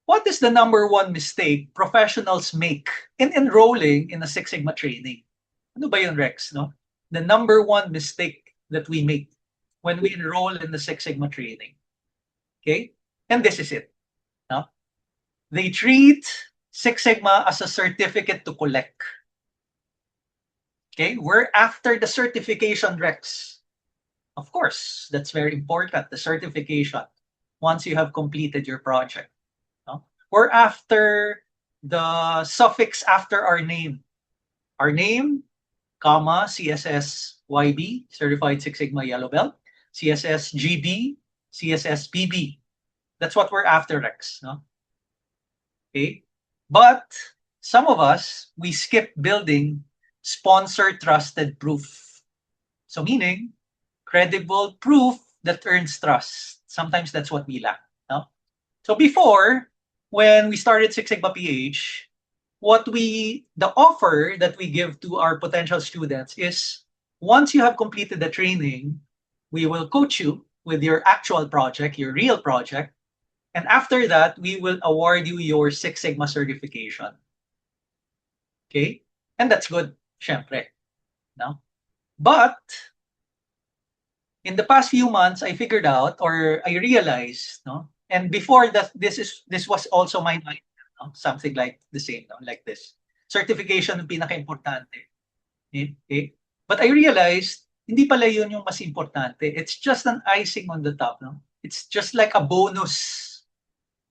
what is the number one mistake professionals make in enrolling in a Six Sigma training? Ano ba yun, Rex? No? The number one mistake that we make when we enroll in the Six Sigma training. Okay? And this is it. No? They treat Six Sigma as a certificate to collect. Okay? We're after the certification, Rex. Of course, that's very important, the certification, once you have completed your project. No? We're after the suffix after our name. Our name, comma, CSS YB, Certified Six Sigma Yellow Belt, CSS GB, CSS BB. That's what we're after, Rex. No? Okay? But some of us, we skip building sponsor trusted proof. So meaning, credible proof that earns trust. Sometimes that's what we lack. No? So before, when we started Six Sigma PH, the offer that we give to our potential students is, once you have completed the training, we will coach you with your actual project, your real project. And after that, we will award you your Six Sigma certification. Okay? And that's good, syempre. No? But in the past few months, I figured out, or I realized, no? And before that, this was also my mind, no? Something like the same, no? Like this. Certification ang pinaka-importante. Okay? But I realized, hindi pala yun yung mas importante. It's just an icing on the top, no? It's just like a bonus.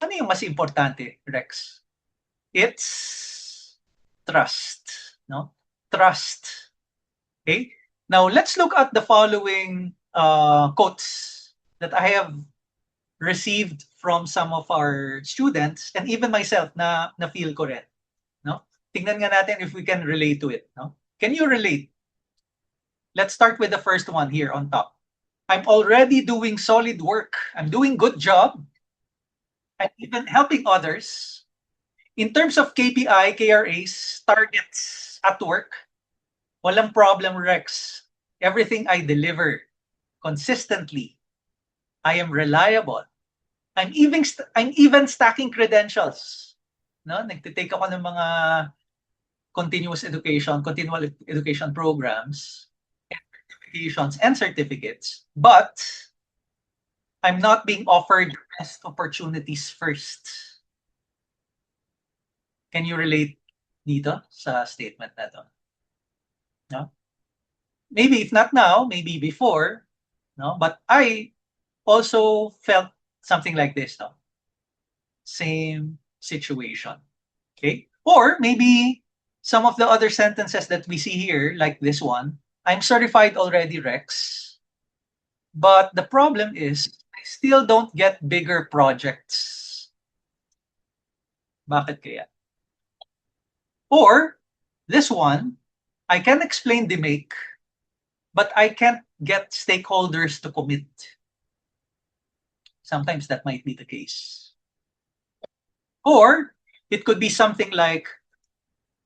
Ano yung mas importante, Rex? It's trust, no? Trust. Okay? Now, let's look at the following quotes that I have received from some of our students and even myself na feel ko rin. No? Tingnan nga natin if we can relate to it. No? Can you relate? Let's start with the first one here on top. I'm already doing solid work. I'm doing good job. I'm even helping others. In terms of KPI, KRAs, targets at work, walang problem, Rex. Everything I deliver consistently. I am reliable. I'm even stacking credentials. No, nagtitake ako ng mga continual education programs, certifications and certificates, but I'm not being offered best opportunities first. Can you relate dito sa statement na to? No? Maybe if not now, maybe before, no? But I also felt something like this, no? Same situation. Okay? Or maybe some of the other sentences that we see here, like this one, I'm certified already, Rex. But the problem is, I still don't get bigger projects. Bakit kaya? Or, this one, I can explain the make, but I can't get stakeholders to commit. Sometimes that might be the case. Or, it could be something like,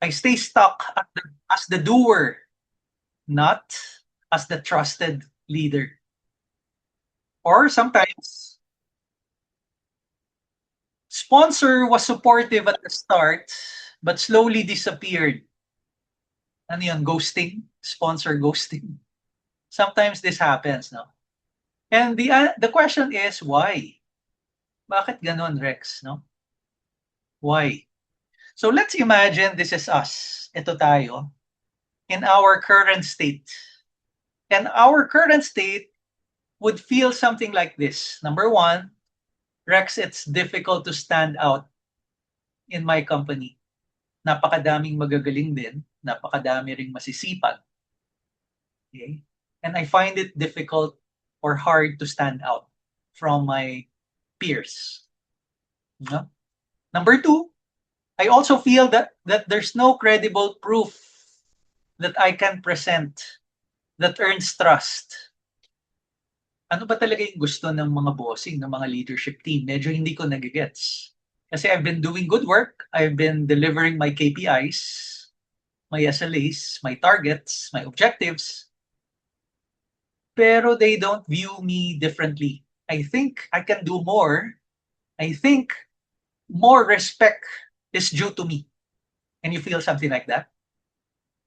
I stay stuck as the doer, not as the trusted leader. Or sometimes, sponsor was supportive at the start, but slowly disappeared. Ano yun? Ghosting? Sponsor ghosting. Sometimes this happens, no? And the question is, why? Bakit ganon, Rex, no? Why? So let's imagine this is us. Ito tayo. In our current state. And our current state would feel something like this. Number one, Rex, it's difficult to stand out in my company. Napakadaming magagaling din. Napakadami ring masisipag. Okay? And I find it difficult or hard to stand out from my peers. No? Number two, I also feel that there's no credible proof that I can present that earns trust. Ano ba talaga yung gusto ng mga bossing, ng mga leadership team? Medyo hindi ko nagigets. Kasi I've been doing good work. I've been delivering my KPIs, my SLAs, my targets, my objectives. Pero they don't view me differently. I think I can do more. I think more respect is due to me. And you feel something like that.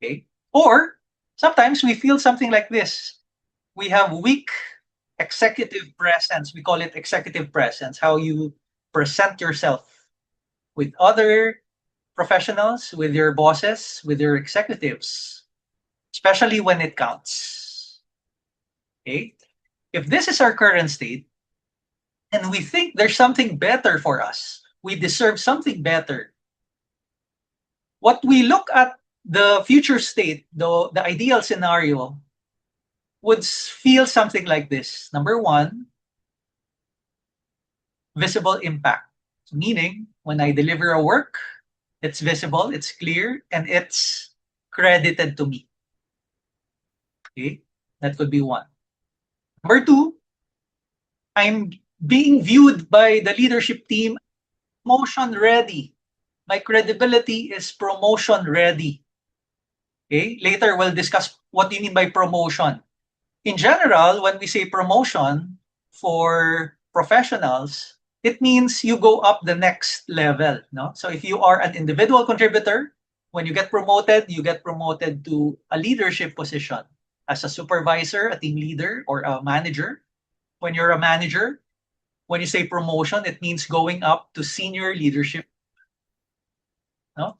Okay. Or sometimes we feel something like this. We have weak executive presence. We call it executive presence, how you present yourself with other professionals, with your bosses, with your executives, especially when it counts. Okay. If this is our current state and we think there's something better for us, we deserve something better. What we look at the future state, the ideal scenario, would feel something like this. Number one, visible impact. Meaning, when I deliver a work, it's visible, it's clear, and it's credited to me. Okay, that could be one. Number two, I'm being viewed by the leadership team promotion ready. My credibility is promotion ready. Okay, later we'll discuss what do you mean by promotion. In general, when we say promotion for professionals, it means you go up the next level. No? So if you are an individual contributor, when you get promoted to a leadership position as a supervisor, a team leader, or a manager. When you're a manager, when you say promotion, it means going up to senior leadership. No?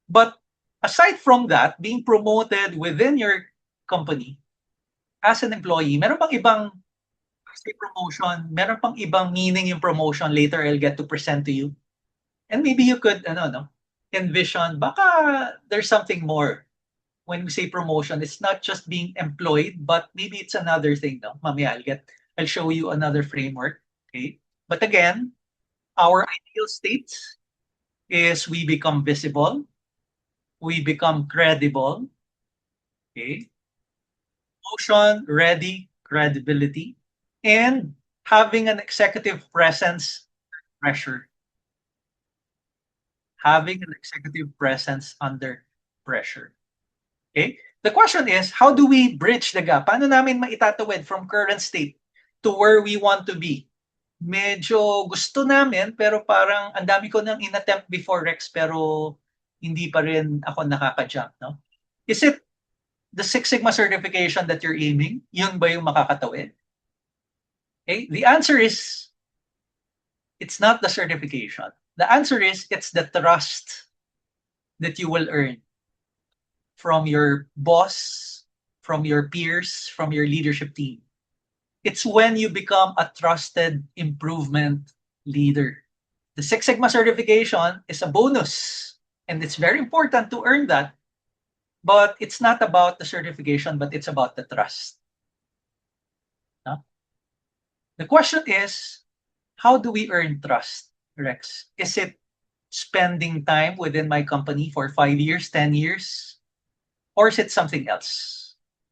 But aside from that, being promoted within your company, as an employee, meron pang ibang say promotion, meron pang ibang meaning yung promotion. Later, I'll get to present to you. And maybe you could, envision, baka there's something more. When we say promotion, it's not just being employed, but maybe it's another thing. No? Mamaya, I'll show you another framework. Okay. But again, our ideal state is we become visible, we become credible. Okay. Motion, ready, credibility, and having an executive presence, pressure. Having an executive presence under pressure. Okay? The question is, how do we bridge the gap? Paano namin maitatawid from current state to where we want to be? Medyo gusto namin, pero parang ang dami ko nang inattempt before, Rex, pero hindi pa rin ako nakaka-jump. No? Is it the Six Sigma certification that you're aiming? Yun ba yung makakatawid? Okay? The answer is, it's not the certification. The answer is, it's the trust that you will earn from your boss, from your peers, from your leadership team. It's when you become a trusted improvement leader. The Six Sigma certification is a bonus, and it's very important to earn that. But it's not about the certification, but it's about the trust. No? The question is, how do we earn trust, Rex? Is it spending time within my company for 5 years, 10 years? Or is it something else?